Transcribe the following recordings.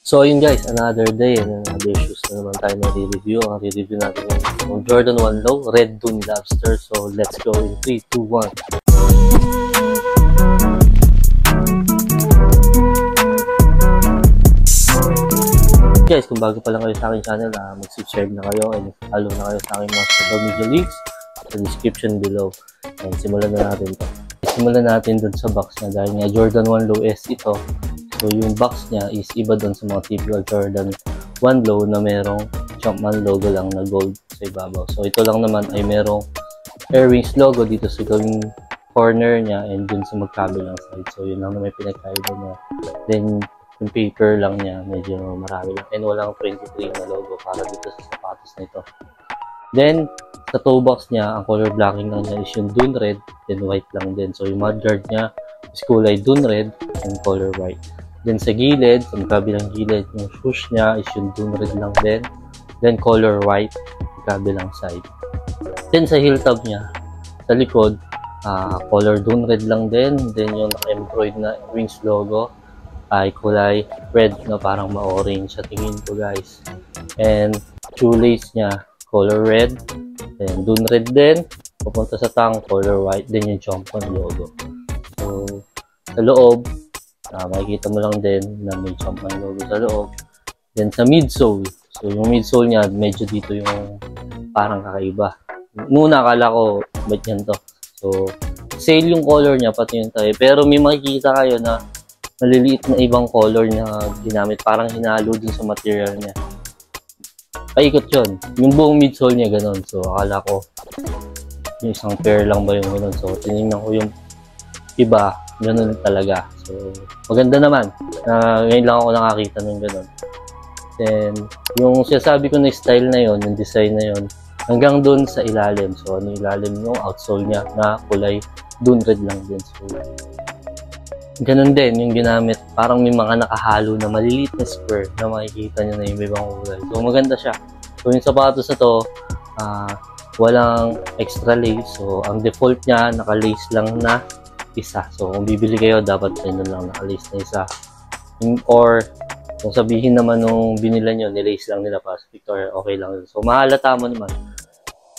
So ayun guys, another day and another shoes na naman tayo na re-review. Ang re-review natin yung Jordan 1 Low, Red Dune Lobster. So let's go in 3, 2, 1. Guys, kung bago pa lang kayo sa aking channel, mag-subscribe na kayo and follow na kayo sa aking mga social media links sa description below. And simulan na natin to. Simulan natin dun sa box na dahil nga Jordan 1 Low S ito. So yung box niya is iba dun sa mga typical Jordan 1 Low na merong Jumpman logo lang na gold sa ibabaw. So ito lang naman ay merong Air Wings logo dito sa gawing corner niya and dun sa magkabilang side. So yun lang na may pinagkaiba niya. Then yung paper lang niya medyo marami lang and walang 23 na logo para dito sa sapatos nito. Then sa toe box niya, ang color blocking lang niya is yung Dune Red, then white lang din. So yung mudguard niya is kulay Dune Red and color white. Then sa gilid, sa kabilang gilid, yung swoosh niya is yung Dune Red lang din. Then color white, sa kabilang side. Then sa heel tab niya, sa likod, color Dune Red lang din. Then yung naka-embroid na Wings logo ay kulay red na parang ma-orange sa tingin ko guys. And shoelace niya, color red. Then Dune Red din. Pupunta sa tang, color white. Then yung Jumpman logo. So, sa loob, makikita mo lang din na may Jumpman logo sa loob. Then sa midsole, so yung midsole niya medyo dito yung parang kakaiba. Nuna akala ko ba't yan to. So sale yung color niya pati yung tayo, pero may makikita kayo na maliliit na ibang color na ginamit, parang hinalo dun sa material niya. Paikot yun, yung buong midsole niya ganon. So akala ko yung isang pair lang ba yung ganon. So tinignan ko yung iba, ganun talaga. So, maganda naman. Ngayon lang ako nakakita ng ganun. Then, yung sinasabi ko na style na yon, yung design na yon, hanggang dun sa ilalim. So, ano ilalim yung outsole niya na kulay Dune Red lang din. So, ganun din yung ginamit. Parang may mga nakahalo na maliliit na square na makikita nyo na yung ibang kulay. So, maganda siya. So, yung sapatos na to, walang extra lace. So, ang default niya, naka-lace lang na isa. So, kung bibili kayo, dapat ayun lang naka-lace na isa. Or, kung sabihin naman nung binila nyo, nilace lang nila Pacific or okay lang. So, mahalata mo naman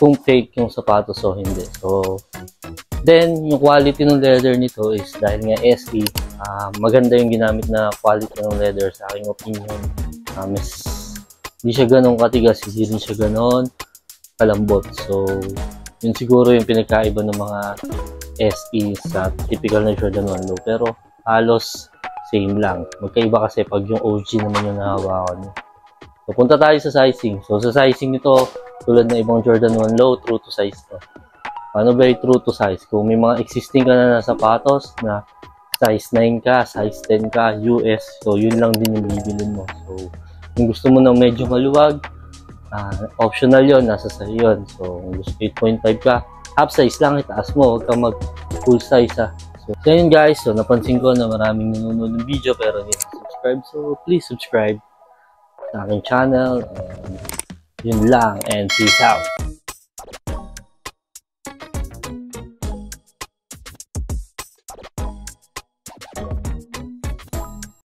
kung fake yung sapatos o hindi. So, then, yung quality ng leather nito is dahil nga SE, maganda yung ginamit na quality ng leather sa aking opinion. Hindi siya ganun katigas, hindi rin siya ganun kalambot. So, yun siguro yung pinagkaiba ng mga SE sa typical na Jordan 1 Low, pero halos same lang. Magkaiba kasi pag yung OG naman yung nahawakan. So punta tayo sa sizing. So sa sizing nito, tulad ng ibang Jordan 1 Low, true to size to. Ano ba yung true to size? Kung may mga existing ka na sapatos na size 9 ka, size 10 ka, US, so yun lang din yung bibilin mo. So kung gusto mo ng medyo maluwag, optional yon, nasa sa'yo yun. So kung gusto 8.5 ka, half size lang, itaas mo, huwag kang mag full size So yun guys, so napansin ko na maraming nanonood ng video pero hindi subscribe. So please subscribe sa aking channel. And yun lang, and peace out.